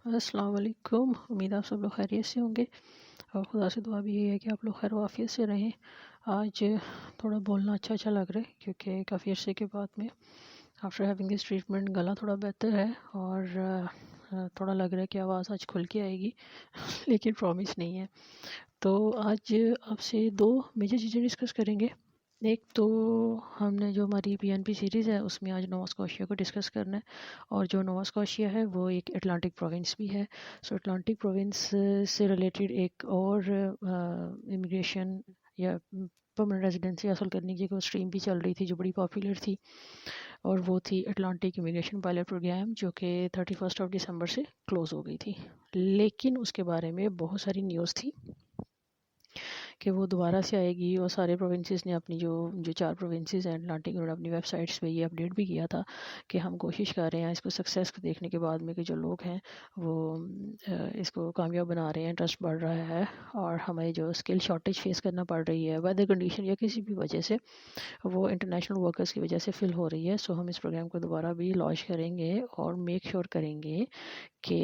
السلام علیکم، امید آپ سب لوگ خیریت سے ہوں گے اور خدا سے دعا بھی یہ ہے کہ آپ لوگ خیر و عافیت سے رہیں۔ آج تھوڑا بولنا اچھا لگ رہا ہے کیونکہ کافی عرصے کے بعد میں آفٹر ہیونگ دس ٹریٹمنٹ گلا تھوڑا بہتر ہے اور تھوڑا لگ رہا ہے کہ آواز آج کھل کے آئے گی لیکن پرومس نہیں ہے۔ تو آج آپ سے دو میجر چیزیں ڈسکس کریں گے۔ ایک تو ہم نے جو ہماری PNP سیریز ہے اس میں آج نووا اسکوشیا کو ڈسکس کرنا ہے، اور جو نووا اسکوشیا ہے وہ ایک اٹلانٹک پروونس بھی ہے۔ سو اٹلانٹک پروونس سے ریلیٹڈ ایک اور امیگریشن یا پرماننٹ ریزیڈنسی حاصل کرنے کی ایک اسٹریم بھی چل رہی تھی جو بڑی پاپولر تھی، اور وہ تھی اٹلانٹک امیگریشن پائلٹ پروگرام، جو کہ 31 دسمبر سے کلوز ہو گئی تھی۔ لیکن اس کے بارے میں بہت ساری نیوز تھی کہ وہ دوبارہ سے آئے گی، اور سارے پروونسز نے اپنی جو 4 پروونسز ہیں اٹلانٹک، انہوں نے اپنی ویب سائٹس پہ یہ اپڈیٹ بھی کیا تھا کہ ہم کوشش کر رہے ہیں اس کو سکسیس کو دیکھنے کے بعد میں کہ جو لوگ ہیں وہ اس کو کامیاب بنا رہے ہیں، انٹرسٹ بڑھ رہا ہے، اور ہمیں جو اسکل شارٹیج فیس کرنا پڑ رہی ہے ویدر کنڈیشن یا کسی بھی وجہ سے، وہ انٹرنیشنل ورکرز کی وجہ سے فل ہو رہی ہے۔ سو ہم اس پروگرام کو دوبارہ بھی لانچ کریں گے اور میک شیور کریں گے کہ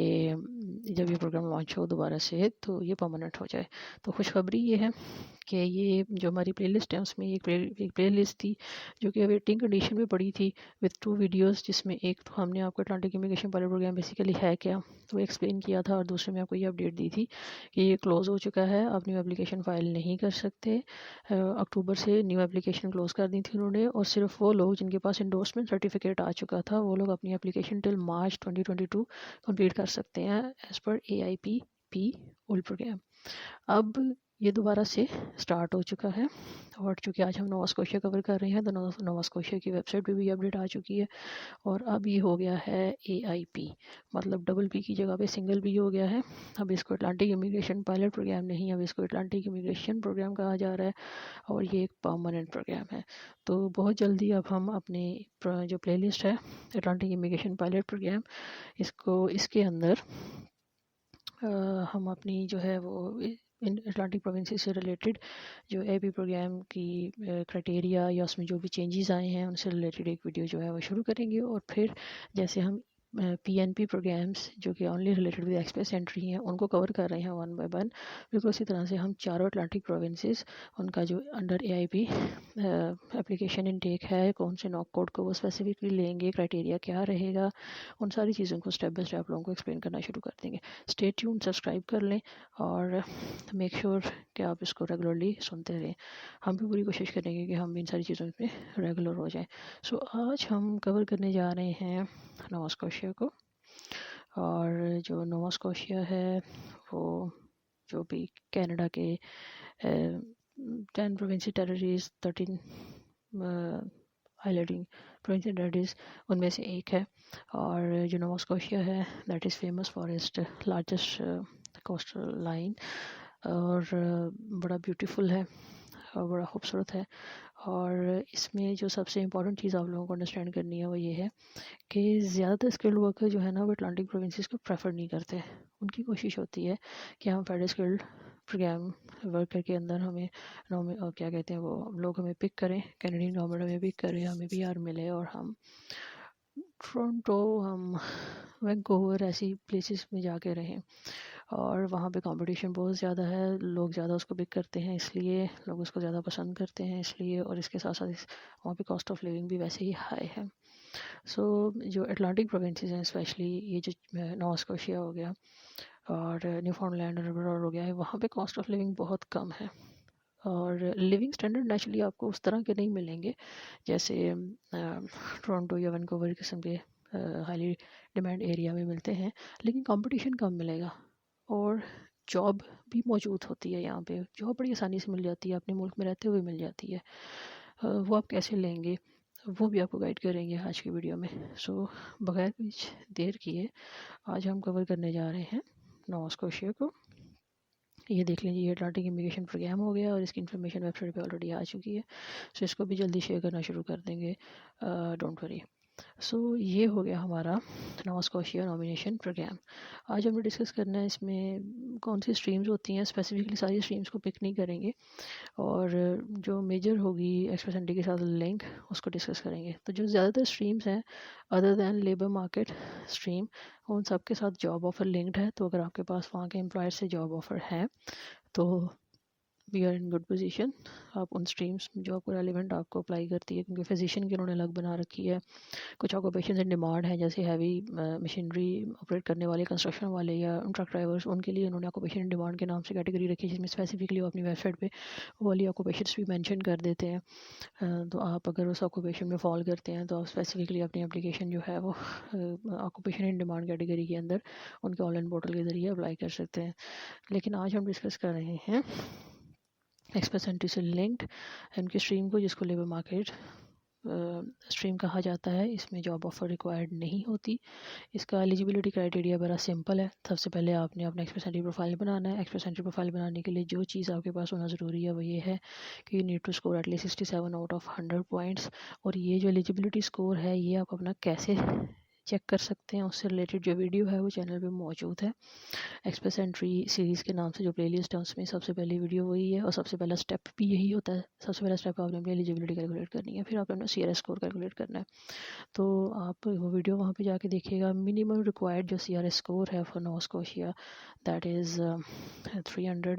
جب یہ پروگرام لانچ ہو دوبارہ سے تو یہ پرماننٹ ہو جائے۔ تو خوشخبری یہ ہے کہ یہ جو ہماری پلے لسٹ ہے اس میں ایک پلے لسٹ تھی جو کہ ویٹنگ کنڈیشن میں پڑی تھی وتھ 2 ویڈیوز، جس میں ایک تو ہم نے آپ کو Atlantic Immigration Pilot Program basically ہے کیا تو ایکسپلین کیا تھا، اور دوسرے میں آپ کو یہ اپڈیٹ دی تھی کہ یہ کلوز ہو چکا ہے، آپ نیو اپلیکیشن فائل نہیں کر سکتے۔ اکتوبر سے نیو اپلیکیشن کلوز کر دی تھی انہوں نے، اور صرف وہ لوگ جن کے پاس انڈورسمنٹ سرٹیفکیٹ آ چکا تھا وہ لوگ اپنی اپلیکیشن ٹل مارچ 2022 کمپلیٹ کر سکتے ہیں ایز پر AIPP اولڈ پروگرام۔ اب یہ دوبارہ سے سٹارٹ ہو چکا ہے، اور چونکہ آج ہم نووا اسکوشیا کور کر رہے ہیں تو نووا اسکوشیا کی ویب سائٹ پہ بھی اپڈیٹ آ چکی ہے، اور اب یہ ہو گیا ہے AIP، مطلب ڈبل پی کی جگہ پہ سنگل پی ہو گیا ہے۔ اب اس کو اٹلانٹک امیگریشن پائلٹ پروگرام نہیں، اب اس کو اٹلانٹک امیگریشن پروگرام کہا جا رہا ہے، اور یہ ایک پرماننٹ پروگرام ہے۔ تو بہت جلدی اب ہم اپنے جو پلے لسٹ ہے اٹلانٹک امیگریشن پائلٹ پروگرام، اس کے اندر ہم اپنی جو ہے وہ اٹلانٹک پروونسز سے ریلیٹڈ جو AIP پروگرام کی کرائٹیریا یا اس میں جو بھی چینجز آئے ہیں ان سے ریلیٹڈ ایک ویڈیو جو ہے وہ شروع کریں گے، اور پھر جیسے ہم PNP پروگرامس جو کہ only related with express entry ہیں ان کو کور کر رہے ہیں 1 بائی 1، بالکل اسی طرح سے ہم چاروں اٹلانٹک پروونسز ان کا جو انڈر AIP اپلیکیشن انٹیک ہے، کون سے ناک کوڈ کو وہ اسپیسیفکلی لیں گے، کرائٹیریا کیا رہے گا، ان ساری چیزوں کو اسٹیپ بائی اسٹیپ لوگوں کو ایکسپلین کرنا شروع کر دیں گے۔ اسٹے ٹیون، سبسکرائب کر لیں اور میک شیور کہ آپ اس کو ریگولرلی سنتے رہیں۔ ہم بھی پوری کوشش کریں گے کہ ہم ان ساری چیزوں پہ ریگولر ہو جائیں۔ سو آج ہم کور کرنے جا رہے ہیں نووا اسکوشیا کو، اور جو نووا اسکوشیا ہے وہ جو بھی کینیڈا کے 10 پروونسی ٹیریٹریز، 13 آئیلینڈنگ پروونسی ٹیریٹریز ان میں سے ایک ہے، اور جو نووا اسکوشیا ہے that is famous for its largest coastal line, اور بڑا بیوٹیفل ہے اور بڑا خوبصورت ہے۔ اور اس میں جو سب سے امپورٹنٹ چیز آپ لوگوں کو انڈرسٹینڈ کرنی ہے وہ یہ ہے کہ زیادہ تر اسکلڈ ورکر جو ہے نا وہ اٹلانٹک پروونسز کو پریفر نہیں کرتے۔ ان کی کوشش ہوتی ہے کہ ہم فیڈرل اسکلڈ پروگرام ورکر کے اندر ہمیں کیا کہتے ہیں وہ لوگ ہمیں پک کریں، کینیڈین گورنمنٹ ہمیں پک کرے، ہمیں PR ملے، اور ہم ٹورنٹو، ہم وینکوور ایسی پلیسز میں جا کے رہیں، اور وہاں پہ کمپٹیشن بہت زیادہ ہے، لوگ زیادہ اس کو پک کرتے ہیں، اس لیے لوگ اس کو زیادہ پسند کرتے ہیں، اس لیے، اور اس کے ساتھ ساتھ وہاں پہ کاسٹ آف لیونگ بھی ویسے ہی ہائی ہے۔ سو جو اٹلانٹک پروونسز ہیں اسپیشلی یہ جو نووا اسکوشیا ہو گیا اور نیو فاؤنڈ لینڈ اور لبراڈور ہو گیا ہے، وہاں پہ کاسٹ آف لیونگ بہت کم ہے، اور لیونگ اسٹینڈرڈ نیچرلی آپ کو اس طرح کے نہیں ملیں گے جیسے ٹورنٹو یا وینکوور قسم کے ہائیلی ڈیمانڈ ایریا میں ملتے ہیں، لیکن کمپٹیشن کم ملے گا، اور جاب بھی موجود ہوتی ہے یہاں پہ، جاب بڑی آسانی سے مل جاتی ہے، اپنے ملک میں رہتے ہوئے مل جاتی ہے۔ وہ آپ کیسے لیں گے وہ بھی آپ کو گائڈ کریں گے آج کی ویڈیو میں۔ سو بغیر کچھ دیر کیے آج ہم کور کرنے جا رہے ہیں نووا اسکوشیا کو۔ یہ دیکھ لیجیے، یہ اٹلانٹک امیگریشن پروگرام ہو گیا، اور اس کی انفارمیشن ویب سائٹ پہ آلریڈی آ چکی ہے، سو اس کو بھی جلدی شیئر کرنا شروع کر دیں گے، ڈونٹ وری۔ سو یہ ہو گیا ہمارا نوا اسکوشیا نامینیشن پروگرام. آج ہم نے ڈسکس کرنا ہے اس میں کون سی اسٹریمز ہوتی ہیں. اسپیسیفکلی ساری اسٹریمز کو پک نہیں کریں گے، اور جو میجر ہوگی ایکسپریس اینٹری کے ساتھ لنک اس کو ڈسکس کریں گے. تو جو زیادہ تر اسٹریمز ہیں ادر دین لیبر مارکیٹ اسٹریم، ان سب کے ساتھ جاب آفر لنکڈ ہے. تو اگر آپ کے پاس وہاں کے امپلائر سے جاب آفر ہے تو we are in good position. آپ ان اسٹریمس جو آپ کو ریلیونٹ آپ کو اپلائی کرتی ہے، کیونکہ فزیشین کی انہوں نے الگ بنا رکھی ہے. کچھ آکوپیشنز ان ڈیمانڈ ہیں جیسے ہیوی مشینری آپریٹ کرنے والے، کنسٹرکشن والے یا ٹرک ڈرائیورس، ان کے لیے انہوں نے آکوپیشن ان ڈیمانڈ کے نام سے کیٹیگری رکھی ہے، جس میں اسپیسیفکلی وہ اپنی ویب سائٹ پہ وہ والی آکوپیشنس بھی مینشن کر دیتے ہیں. تو آپ اگر اس آکوپیشن میں فال کرتے ہیں تو آپ اسپیسیفکلی اپنی اپلیکیشن جو ہے وہ آکوپیشن ان ڈیمانڈ کیٹیگری کے اندر ان کے آن لائن پورٹل کے ذریعے اپلائی کر سکتے ہیں. لیکن آج ہم ڈسکس کر رہے ہیں ایکسپریس اینٹری سے لنکڈ ان کی اسٹریم کو، جس کو لیبر مارکیٹ اسٹریم کہا جاتا ہے. اس میں جاب آفر ریکوائرڈ نہیں ہوتی. اس کا ایلیجیبلٹی کرائٹیریا بڑا سمپل ہے. سب سے پہلے آپ نے اپنا ایکسپریس اینٹری پروفائل بنانا ہے. ایکسپریس اینٹری پروفائل بنانے کے لیے جو چیز آپ کے پاس ہونا ضروری ہے وہ یہ ہے کہ you need to score at least 67 out of 100 points. اور یہ جو ایلیجیبلٹی اسکور ہے یہ آپ اپنا کیسے چیک کر سکتے ہیں، اس سے ریلیٹڈ جو ویڈیو ہے وہ چینل پہ موجود ہے. ایکسپریس اینٹری سیریز کے نام سے جو پلے لسٹ ہے اس میں سب سے پہلی ویڈیو وہی ہے، اور سب سے پہلا اسٹیپ بھی یہی ہوتا ہے. سب سے پہلا اسٹیپ آپ نے اپنی ایلیجیبلٹی کیلکولیٹ کرنی ہے، پھر آپ نے اپنا CRS اسکور کیلکولیٹ کرنا ہے. تو آپ وہ ویڈیو وہاں پہ جا کے دیکھیے گا. منیمم ریکوائرڈ جو CRS اسکور ہے فار نوا اسکوشیا دیٹ از 300.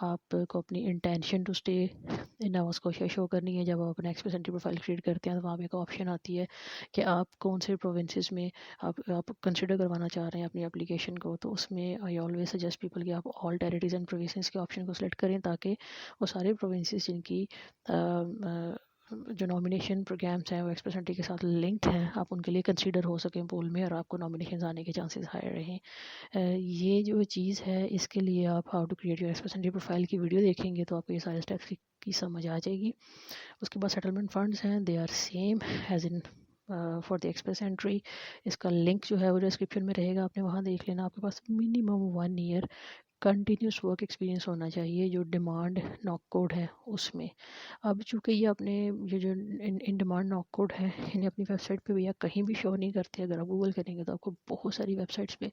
آپ کو اپنی انٹینشن ٹو اسٹے ان نوا اسکوشیا شو کرنی ہے. جب آپ اپنا ایکسپریس اینٹری پروفائل کریٹ کرتے ہیں تو وہاں پہ ایک آپشن آتی ہے کہ آپ کون سے پروونسز میں آپ کنسیڈر کروانا چاہ رہے ہیں اپنی اپلیکیشن کو. تو اس میں آئی آلویز سجیسٹ پیپل کہ آپ آل ٹیریٹریز اینڈ پروونسز کے آپشن کو سلیکٹ کریں، تاکہ وہ سارے پروونسز جن کی جو نامینیشن پروگرامس ہیں وہ ایکسپریس اینٹری کے ساتھ لنکڈ ہیں، آپ ان کے لیے کنسیڈر ہو سکیں پول میں، اور آپ کو نامینیشنز آنے کے چانسز ہائر رہیں. یہ جو چیز ہے اس کے لیے آپ how to create your express entry profile کی ویڈیو دیکھیں گے تو آپ کو یہ سارے اسٹیپس کی سمجھ آ جائے گی. اس کے بعد سیٹلمنٹ فنڈز ہیں، they are same as in for the express entry. اس کا لنک جو ہے وہ ڈسکرپشن میں رہے گا، آپ نے وہاں دیکھ لینا. آپ کے پاس minimum 1 year continuous work experience ہونا چاہیے جو ڈیمانڈ ناک کوڈ ہے اس میں. اب چونکہ یہ اپنے یہ جو ان ڈیمانڈ ناک کوڈ ہے انہیں اپنی ویب سائٹ پہ یا کہیں بھی شو نہیں کرتے. اگر آپ گوگل کریں گے تو آپ کو بہت ساری ویب سائٹس پہ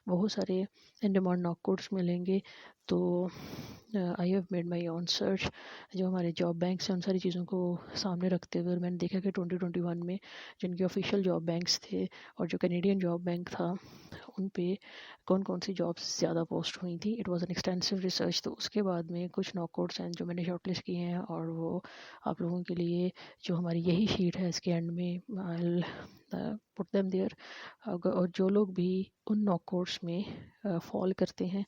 بہت سارے ان ڈیمانڈ ناک کوڈس ملیں گے. تو I have made my own search. جو ہمارے جاب بینکس ہیں ان ساری چیزوں کو سامنے رکھتے ہوئے میں نے دیکھا کہ 2021 میں جن کے آفیشیل جاب بینکس تھے اور جو کینیڈین جاب بینک تھا ان پہ کون کون سی جابس زیادہ پوسٹ ہوئی تھیں. It was an extensive research. تو اس کے بعد میں کچھ ناک کوڈس ہیں جو میں نے شارٹ لسٹ کیے ہیں، اور وہ آپ لوگوں کے لیے جو ہماری یہی شیٹ ہے اس کے اینڈ میں پٹ دیم دیئر. اور جو لوگ بھی ان ناک کوڈس میں فال کرتے ہیں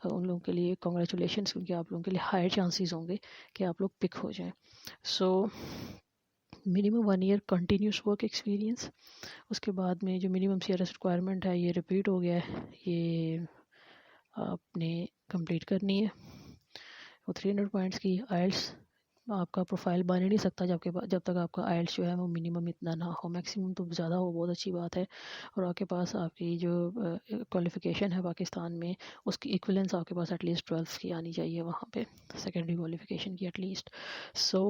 ان لوگوں کے لیے کنگریچولیشنس، کیونکہ آپ لوگوں کے لیے ہائر چانسز ہوں گے کہ آپ لوگ پک ہو جائیں. So minimum 1 year continuous work experience. اس کے بعد میں جو منیمم CRS ریکوائرمنٹ ہے یہ ریپیٹ ہو گیا ہے، یہ آپ نے کمپلیٹ کرنی ہے. وہ 300 پوائنٹس کی. آئلس آپ کا پروفائل بن ہی نہیں سکتا جب تک آپ کا آئلس جو ہے وہ منیمم اتنا نہ ہو. میکسیمم تو زیادہ ہو بہت اچھی بات ہے. اور آپ کے پاس آپ کی جو کوالیفیکیشن ہے پاکستان میں اس کی ایکویلنس آپ کے پاس ایٹ لیسٹ 12 کی آنی چاہیے وہاں پہ، سیکنڈری کوالیفیکیشن کی at least. So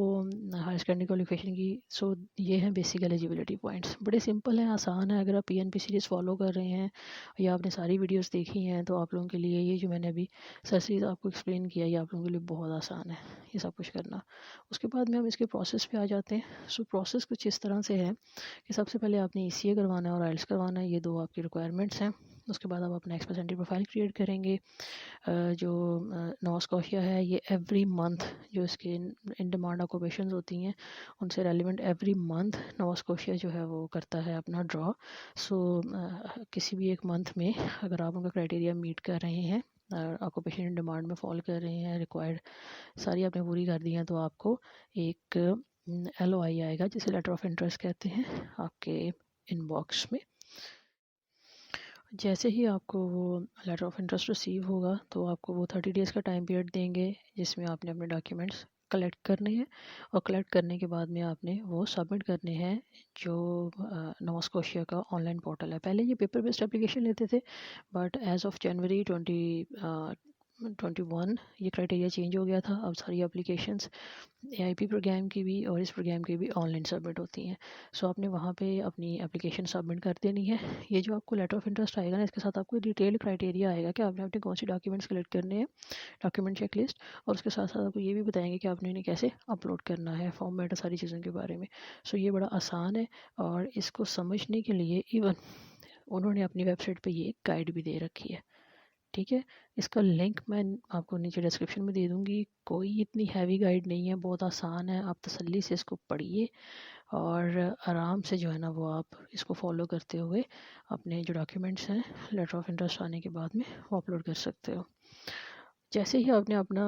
higher secondary qualification کی. سو یہ ہیں بیسک ایلیجیبلٹی پوائنٹس. بڑے سمپل ہیں، آسان ہے. اگر آپ PNP سیریز فالو کر رہے ہیں یا آپ نے ساری ویڈیوز دیکھی ہیں تو آپ لوگوں کے لیے یہ جو میں نے ابھی سرسیز آپ کو ایکسپلین کیا یہ آپ لوگوں کے لیے بہت آسان ہے یہ سب کچھ کرنا. اس کے بعد میں ہم اس کے پروسیس پہ آ جاتے ہیں. سو پروسیس کچھ اس طرح سے ہے کہ سب سے پہلے آپ نے ECA کروانا ہے اور آئلس کروانا ہے. یہ دو آپ کی ریکوائرمنٹس ہیں. اس کے بعد آپ اپنا ایکسپریس اینٹری پروفائل کریٹ کریں گے. جو نوا اسکوشیا ہے یہ ایوری منتھ جو اس کے ان ڈیمانڈ آکوپیشنز ہوتی ہیں ان سے ریلیونٹ ایوری منتھ نوا اسکوشیا جو ہے وہ کرتا ہے اپنا ڈرا. سو کسی بھی ایک منتھ میں اگر آپ ان کا کرائٹیریا میٹ کر رہے ہیں، آکوپیشن ڈیمانڈ میں فال کر رہے ہیں، ریکوائرڈ ساری آپ نے پوری کر دی ہیں، تو آپ کو ایک LOI آئے گا جسے لیٹر آف انٹرسٹ کہتے ہیں آپ کے ان باکس میں. جیسے ہی آپ کو وہ لیٹر آف انٹرسٹ ریسیو ہوگا تو آپ کو وہ 30 ڈیز کا ٹائم پیریڈ دیں گے جس میں آپ نے اپنے ڈاکیومنٹس کلیکٹ کرنے ہیں. اور کلیکٹ کرنے کے بعد میں آپ نے وہ سبمٹ کرنے ہیں جو نوا اسکوشیا کا آن لائن پورٹل ہے. پہلے یہ پیپر بیسڈ اپلیکیشن لیتے تھے، بٹ ایز آف جنوری 21 یہ کرائٹیریا چینج ہو گیا تھا. اب ساری اپلیکیشنس AIP پروگرام کی بھی اور اس پروگرام کی بھی آن لائن سبمٹ ہوتی ہیں. سو آپ نے وہاں پہ اپنی اپلیکیشن سبمٹ کر دینی ہے. یہ جو آپ کو لیٹر آف انٹرسٹ آئے گا نا، اس کے ساتھ آپ کو ڈیٹیل کرائٹیریا آئے گا کہ آپ نے اپنے کون سی ڈاکیومنٹس کلیکٹ کرنے ہیں، ڈاکیومنٹ چیک لسٹ، اور اس کے ساتھ ساتھ آپ کو یہ بھی بتائیں گے کہ آپ نے انہیں کیسے اپلوڈ کرنا ہے، فارمیٹ، ساری چیزوں کے بارے میں. سو یہ بڑا آسان ہے، اور اس کو سمجھنے کے لیے ایون انہوں نے اپنی ویب سائٹ پہ یہ ایک گائیڈ بھی دے رکھی ہے. ٹھیک ہے، اس کا لنک میں آپ کو نیچے ڈسکرپشن میں دے دوں گی. کوئی اتنی ہیوی گائیڈ نہیں ہے، بہت آسان ہے. آپ تسلی سے اس کو پڑھیے اور آرام سے جو ہے نا وہ آپ اس کو فالو کرتے ہوئے اپنے جو ڈاکیومنٹس ہیں لیٹر آف انٹرسٹ آنے کے بعد میں وہ اپلوڈ کر سکتے ہو. جیسے ہی آپ نے اپنا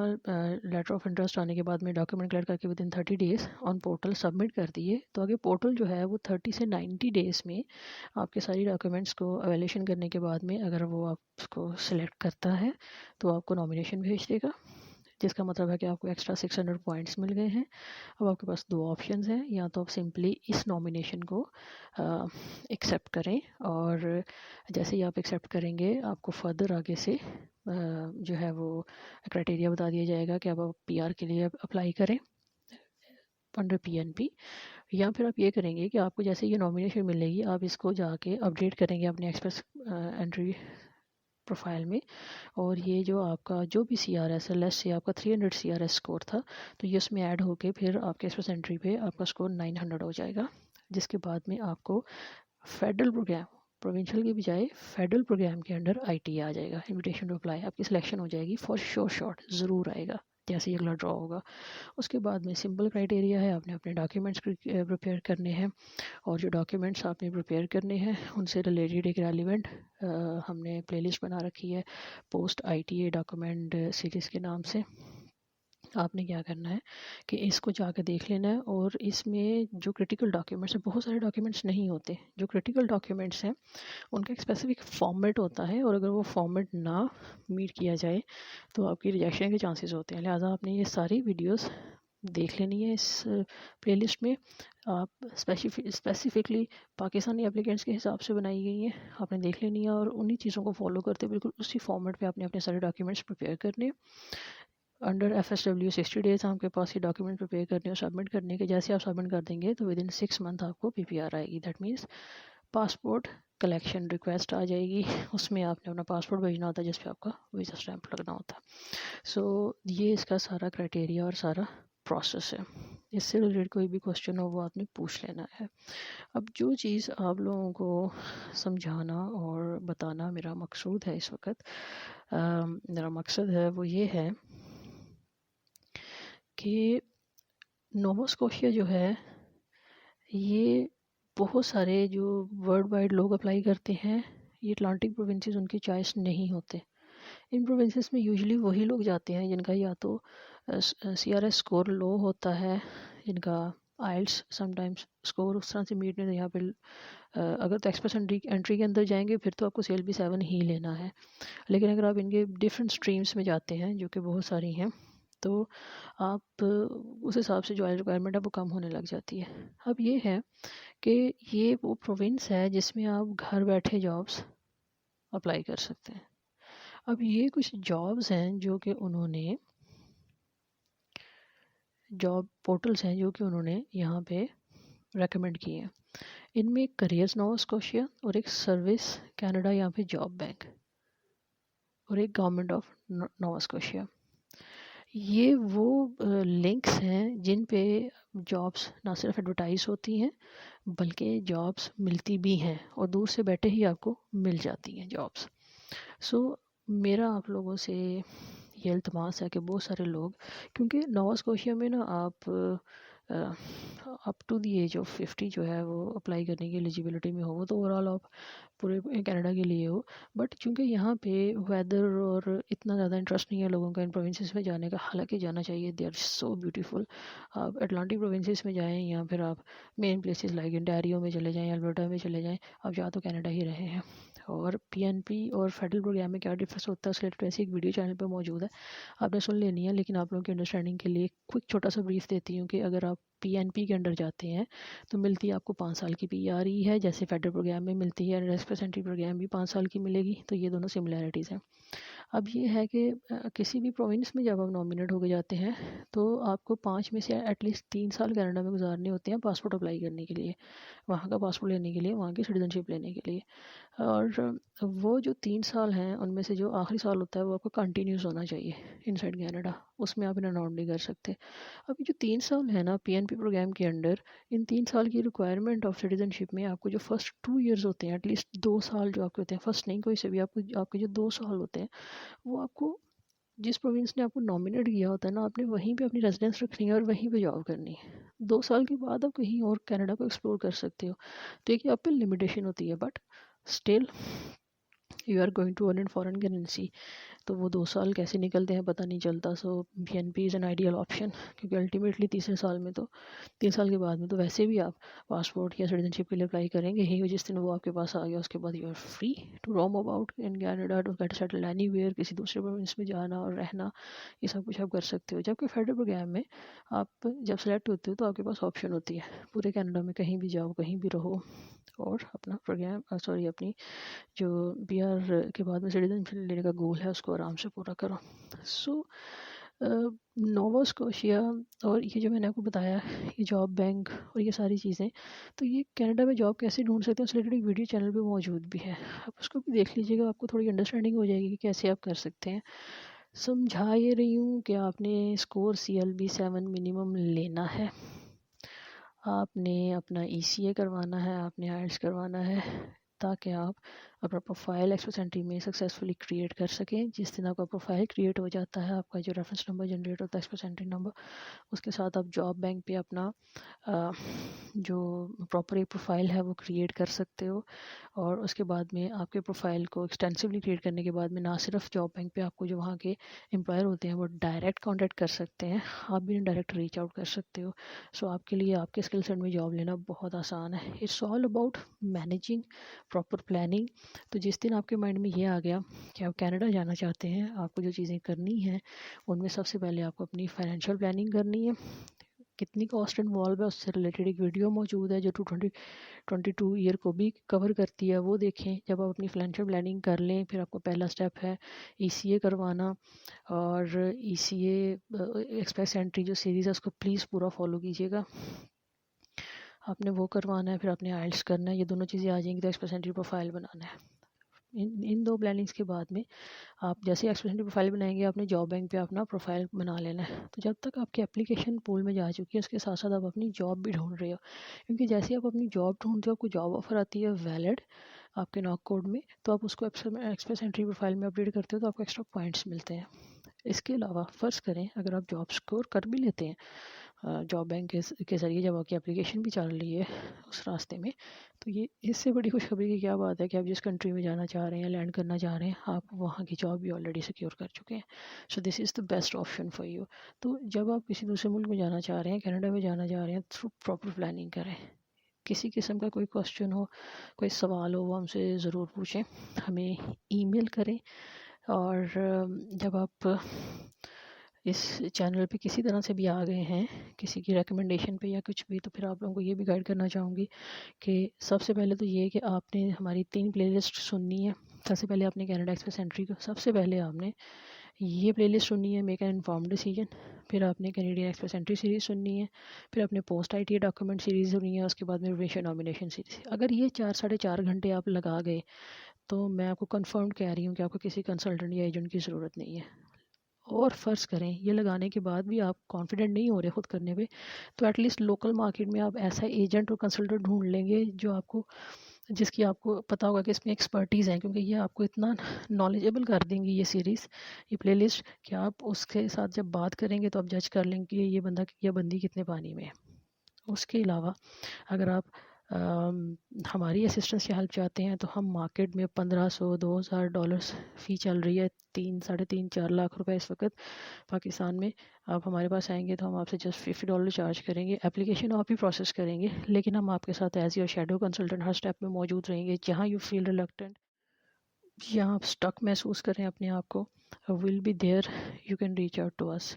لیٹر آف انٹرسٹ آنے کے بعد میں ڈاکیومنٹ کلیئر کر کے ودن 30 days آن پورٹل سبمٹ کر دیے، تو آگے پورٹل جو ہے وہ 30 سے 90 days میں آپ کے ساری ڈاکیومنٹس کو اویلیشن کرنے کے بعد میں اگر وہ آپ اس کو سلیکٹ کرتا ہے تو آپ کو نامینیشن بھیج دے گا، جس کا مطلب ہے کہ آپ کو ایکسٹرا 600 پوائنٹس مل گئے ہیں. اب آپ کے پاس دو آپشنز ہیں، یا تو آپ سمپلی اس نامینیشن کو ایکسیپٹ کریں، اور جیسے ہی آپ ایکسیپٹ کریں گے آپ کو فردر آگے سے جو ہے وہ کرائٹیریا بتا دیا جائے گا کہ اب آپ PR کے لیے اپلائی کریں انڈر PNP، یا پھر آپ یہ کریں گے کہ آپ کو جیسے یہ نامینیشن ملے گی آپ اس کو جا کے اپڈیٹ کریں گے اپنے ایکسپریس انٹری پروفائل میں، اور یہ جو آپ کا جو بھی CRS ہے، لیس سے آپ کا 300 CRS اسکور تھا، تو یہ اس میں ایڈ ہو کے پھر آپ کے ایکسپریس انٹری پہ آپ کا اسکور 900 ہو جائے گا، جس کے بعد میں آپ کو فیڈرل پروگرام، پروونشل کے بجائے فیڈرل پروگرام کے انڈر IT آ جائے گا، انویٹیشن ٹو اپلائی آپ کی سلیکشن ہو جائے گی. فار شور شارٹ ضرور آئے گا جیسے ہی اگلا ڈرا ہوگا. اس کے بعد میں سمپل کرائٹیریا ہے، آپ نے اپنے ڈاکیومنٹس پریپیئر کرنے ہیں، اور جو ڈاکیومنٹس آپ نے پریپیئر کرنے ہیں ان سے ریلیٹڈ ایک ریلیونٹ ہم نے پلے لسٹ بنا رکھی ہے پوسٹ ITA ڈاکیومنٹ سیریز کے نام سے. آپ نے کیا کرنا ہے کہ اس کو جا کے دیکھ لینا ہے، اور اس میں جو کرٹیکل ڈاکیومنٹس ہیں، بہت سارے ڈاکیومنٹس نہیں ہوتے، جو کرٹیکل ڈاکیومنٹس ہیں ان کا ایک اسپیسیفک فارمیٹ ہوتا ہے، اور اگر وہ فارمیٹ نہ میٹ کیا جائے تو آپ کی ریجیکشن کے چانسز ہوتے ہیں. لہٰذا آپ نے یہ ساری ویڈیوز دیکھ لینی ہے اس پلے لسٹ میں. آپ اسپیسیفکلی پاکستانی اپلیکینٹس کے حساب سے بنائی گئی ہیں، آپ نے دیکھ لینی ہے، اور انہی چیزوں کو فالو کرتے بالکل اسی فارمیٹ پہ آپ نے اپنے سارے ڈاکیومنٹس پریپیئر کرنے. انڈر FSW 60 days آپ کے پاس یہ ڈاکیومنٹ پریپیئر کرنے اور سبمٹ کرنے کے. جیسے آپ سبمٹ کر دیں گے تو ودن 6 month آپ کو PPR آئے گی. That means passport collection request آ جائے گی، اس میں آپ نے اپنا پاسپورٹ بھیجنا ہوتا ہے جس پہ آپ کا ویزا اسٹیمپ لگنا ہوتا ہے. سو یہ اس کا سارا کرائٹیریا اور سارا پروسیس ہے. اس سے ریلیٹڈ کوئی بھی کوشچن ہو وہ آپ نے پوچھ لینا ہے. اب جو چیز آپ لوگوں کو سمجھانا اور بتانا میرا مقصود ہے اس وقت، میرا مقصد ہے وہ یہ ہے کہ نووا اسکوشیا جو ہے یہ بہت سارے جو ورلڈ وائڈ لوگ اپلائی کرتے ہیں، یہ اٹلانٹک پروونسز ان کے چوائس نہیں ہوتے. ان پروونسز میں یوزلی وہی لوگ جاتے ہیں جن کا یا تو CRS اسکور لو ہوتا ہے، جن کا IELTS سم ٹائمس اسکور اس طرح سے میٹ نہیں. یہاں پہ اگر تو ایکسپریس انٹری کے اندر جائیں گے پھر تو آپ کو CLB 7 ہی لینا ہے، لیکن اگر آپ ان کے ڈفرینٹ اسٹریمس میں جاتے ہیں جو کہ بہت ساری ہیں تو آپ اس حساب سے جو آئل ریکوائرمنٹ ہے وہ کم ہونے لگ جاتی ہے. اب یہ ہے کہ یہ وہ پروونس ہے جس میں آپ گھر بیٹھے جابس اپلائی کر سکتے ہیں. اب یہ کچھ جابس ہیں جو کہ انہوں نے جاب پورٹلس ہیں جو کہ انہوں نے یہاں پہ ریکمینڈ کیے ہیں. ان میں ایک کریئرز نووا اسکوشیا اور ایک سروس کینیڈا یہاں پہ جاب بینک اور ایک گورنمنٹ آف نووا اسکوشیا. یہ وہ لنکس ہیں جن پہ جابس نہ صرف ایڈورٹائز ہوتی ہیں بلکہ جابس ملتی بھی ہیں، اور دور سے بیٹھے ہی آپ کو مل جاتی ہیں جابس. سو میرا آپ لوگوں سے یہ التماس ہے کہ بہت سارے لوگ، کیونکہ نووا اسکوشیا میں نا آپ up to the age of 50 جو ہے وہ اپلائی کرنے کی ایلیجیبلٹی میں ہو، وہ تو اوور آل آپ پورے کینیڈا کے لیے ہو. بٹ چونکہ یہاں پہ ویدر اور اتنا زیادہ انٹرسٹ نہیں ہے لوگوں کا ان پروونسز میں جانے کا، حالانکہ جانا چاہیے، دے آر سو بیوٹیفل. آپ اٹلانٹک پروونسز میں جائیں یا پھر آپ مین پلیسز لائک انٹیریو میں چلے جائیں، البرٹا میں چلے جائیں، آپ یا تو کینیڈا ہی رہے ہیں. اور PNP اور فیڈرل پروگرام میں کیا ڈفرینس ہوتا ہے اس ریلیٹڈ ویسے ایک ویڈیو چینل پہ موجود ہے، آپ نے سن لینی ہے. لیکن آپ لوگوں کی انڈرسٹینڈنگ کے لیے کوئک چھوٹا سا بریف دیتی ہوں کہ اگر آپ PNP کے انڈر جاتے ہیں تو ملتی ہے آپ کو 5 سال کی PR ہے، جیسے فیڈرل پروگرام میں ملتی ہے. ایکسپریس انٹری پروگرام بھی 5 سال کی ملے گی، تو یہ دونوں سملیرٹیز ہیں. اب یہ ہے کہ کسی بھی پروونس میں جب آپ نامنیٹ ہو کے جاتے ہیں تو آپ کو 5 میں سے ایٹ لیسٹ 3 سال کینیڈا میں گزارنے ہوتے ہیں پاسپورٹ اپلائی کرنے کے لیے، وہاں کا پاسپورٹ لینے کے لیے، وہاں کی سٹیزن شپ لینے کے لیے. اور وہ جو 3 سال ہیں ان میں سے جو آخری سال ہوتا ہے وہ آپ کو کنٹینیوس ہونا چاہیے ان سائڈ کینیڈا، اس میں آپ انہیں ناؤٹ نہیں کر سکتے. اب یہ جو 3 سال ہیں نا پی این پی پروگرام کے انڈر، ان 3 سال کی ریکوائرمنٹ آف سٹیزن شپ میں آپ کو جو فرسٹ 2 ایئرز ہوتے ہیں، ایٹ لیسٹ 2 سال جو آپ کے ہوتے ہیں، فرسٹ نہیں کوئی سے بھی، آپ کے جو 2 سال ہوتے ہیں وہ آپ کو جس پروونس نے آپ کو نامنیٹ کیا ہوتا ہے نا، آپ نے وہیں پہ اپنی ریزیڈنس رکھنی ہے اور وہیں پہ جاب کرنی ہے. 2 سال کے بعد آپ کہیں اور کینیڈا کو ایکسپلور کر سکتے ہو. تو ایک آپ پہ لمیٹیشن ہوتی ہے، but still you are going to earn in foreign currency. تو وہ 2 سال کیسے نکلتے ہیں پتہ نہیں چلتا. So P N P is an ideal option, کیونکہ الٹیمیٹلی 3 سال میں تو 3 سال کے بعد میں تو ویسے بھی آپ پاسپورٹ یا سٹیزن شپ کے لیے اپلائی کریں گے ہی. جس دن وہ آپ کے پاس آ گیا اس کے بعد you are free to roam about in Canada, to get settle anywhere ویئر، کسی دوسرے پروونس میں جانا اور رہنا، یہ سب کچھ آپ کر سکتے ہو. جبکہ فیڈرل پروگرام میں آپ جب سلیکٹ ہوتے ہو تو آپ کے پاس آپشن ہوتی ہے پورے کینیڈا میں کہیں بھی جاؤ، کہیں بھی رہو اور اپنا پروگرام اپنی جو پی آر کے بعد میں سٹیزن شپ لینے کا گول ہے اس کو آرام سے پورا کرو. سو نووا اسکوشیا اور یہ جو میں نے آپ کو بتایا یہ جاب بینک اور یہ ساری چیزیں، تو یہ کینیڈا میں جاب کیسے ڈھونڈ سکتے ہیں اس ریلیٹڈ ایک ویڈیو چینل پہ موجود بھی ہے، آپ اس کو بھی دیکھ لیجیے گا، آپ کو تھوڑی انڈرسٹینڈنگ ہو جائے گی کہ کیسے آپ کر سکتے ہیں. سمجھا یہ رہی ہوں کہ آپ نے اسکور CLB 7 منیمم لینا ہے، آپ نے اپنا ECA کروانا ہے، آپ نے IELTS کروانا ہے، تاکہ آپ اپنا پروفائل ایکسپریس انٹری میں سکسیزفلی کریٹ کر سکیں. جس دن آپ کا پروفائل کریٹ ہو جاتا ہے، آپ کا جو ریفرنس نمبر جنریٹ ہوتا ہے ایکسپریس انٹری نمبر، اس کے ساتھ آپ جاب بینک پہ اپنا جو پراپر ایک پروفائل ہے وہ کریٹ کر سکتے ہو. اور اس کے بعد میں آپ کے پروفائل کو ایکسٹینسولی کریٹ کرنے کے بعد میں نہ صرف جاب بینک پہ آپ کو جو وہاں کے امپلائر ہوتے ہیں وہ ڈائریکٹ کانٹیکٹ کر سکتے ہیں، آپ بھی ڈائریکٹ ریچ آؤٹ کر سکتے ہو. سو آپ کے لیے آپ کے اسکل سیٹ میں جاب لینا بہت آسان ہے. It's all about managing, proper planning. تو جس دن آپ کے مائنڈ میں یہ آ گیا کہ آپ کینیڈا جانا چاہتے ہیں، آپ کو جو چیزیں کرنی ہیں ان میں سب سے پہلے آپ کو اپنی فائنینشیل پلاننگ کرنی ہے. کتنی کاسٹ انوالو ہے اس سے ریلیٹڈ ایک ویڈیو موجود ہے جو 2022 ایئر کو بھی کور کرتی ہے، وہ دیکھیں. جب آپ اپنی فائنینشیل پلاننگ کر لیں پھر آپ کو پہلا اسٹیپ ہے ECA کروانا. اور ECA ایکسپریس انٹری جو سیریز ہے اس کو پلیز پورا فالو کیجیے گا، آپ نے وہ کروانا ہے. پھر آپ نے IELTS کرنا ہے، یہ دونوں چیزیں آ جائیں گی تو ایکسپریس انٹری پروفائل بنانا ہے. ان 2 پلاننگس کے بعد میں آپ جیسے ایکسپریس انٹری پروفائل بنائیں گے، آپ نے جاب بینک پہ اپنا پروفائل بنا لینا ہے. تو جب تک آپ کی اپلیکیشن پول میں جا چکی ہے اس کے ساتھ ساتھ آپ اپنی جاب بھی ڈھونڈ رہے ہو، کیونکہ جیسے آپ اپنی جاب ڈھونڈتے ہو، آپ کو جاب آفر آتی ہے ویلڈ آپ کے ناک کوڈ میں، تو آپ اس کو ایکسپریس انٹری پروفائل میں اپڈیٹ کرتے ہو تو آپ کو ایکسٹرا پوائنٹس ملتے ہیں. اس کے علاوہ فرض کریں اگر آپ جاب سکور کر بھی لیتے ہیں جاب بینک کے ذریعے، جب آپ کی اپلیکیشن بھی چل رہی ہے اس راستے میں، تو یہ اس سے بڑی خوشخبری کی کیا بات ہے کہ آپ جس کنٹری میں جانا چاہ رہے ہیں، لینڈ کرنا چاہ رہے ہیں، آپ وہاں کی جاب بھی آلریڈی سیکیور کر چکے ہیں. So this is the best option for you. تو جب آپ کسی دوسرے ملک میں جانا چاہ رہے ہیں، کینیڈا میں جانا چاہ رہے ہیں، تھرو پراپر پلاننگ کریں. کسی قسم کا کوئی کوشچن ہو، کوئی سوال ہو، وہ ہم سے ضرور پوچھیں، ہمیں ای میل کریں. اور جب آپ اس چینل پہ کسی طرح سے بھی آ گئے ہیں کسی کی ریکمنڈیشن پہ یا کچھ بھی، تو پھر آپ لوگوں کو یہ بھی گائیڈ کرنا چاہوں گی کہ سب سے پہلے تو یہ کہ آپ نے ہماری 3 پلے لسٹ سننی ہے. سب سے پہلے آپ نے کینیڈا ایکسپریس انٹری کو، سب سے پہلے آپ نے یہ پلے لسٹ سننی ہے میک این انفارمڈ ڈیسیجن. پھر آپ نے کینیڈین ایکسپریس انٹری سیریز سننی ہے. پھر آپ نے پوسٹ ITA ڈاکومنٹ سیریز سننی ہے. اس کے بعد میں ریویشن نامینیشن سیریز. اگر یہ 4-4.5 گھنٹے آپ لگا گئے تو میں آپ کو کنفرم کہہ رہی ہوں کہ آپ کو کسی کنسلٹنٹ یا ایجنٹ کی ضرورت نہیں ہے. اور فرض کریں یہ لگانے کے بعد بھی آپ کانفیڈنٹ نہیں ہو رہے خود کرنے پہ، تو ایٹ لیسٹ لوکل مارکیٹ میں آپ ایسا ایجنٹ اور کنسلٹنٹ ڈھونڈ لیں گے جو آپ کو، جس کی آپ کو پتہ ہوگا کہ اس میں ایکسپرٹیز ہیں، کیونکہ یہ آپ کو اتنا نالجیبل کر دیں گی یہ سیریز، یہ پلے لسٹ، کہ آپ اس کے ساتھ جب بات کریں گے تو آپ جج کر لیں گے کہ یہ بندہ یا بندی کتنے پانی میں ہے. اس کے علاوہ اگر آپ ہماری اسسٹنس کی ہیلپ چاہتے ہیں تو ہم مارکیٹ میں $1,500-2,000 فی چل رہی ہے، 3-3.5-4 لاکھ روپے اس وقت پاکستان میں. آپ ہمارے پاس آئیں گے تو ہم آپ سے جسٹ $50 چارج کریں گے. اپلیکیشن آپ ہی پروسیس کریں گے، لیکن ہم آپ کے ساتھ as your shadow consultant Hare step میں موجود رہیں گے. جہاں یو فیل ریلکٹنٹ یا آپ اسٹک محسوس کریں اپنے آپ کو، will be there. You can reach out to us.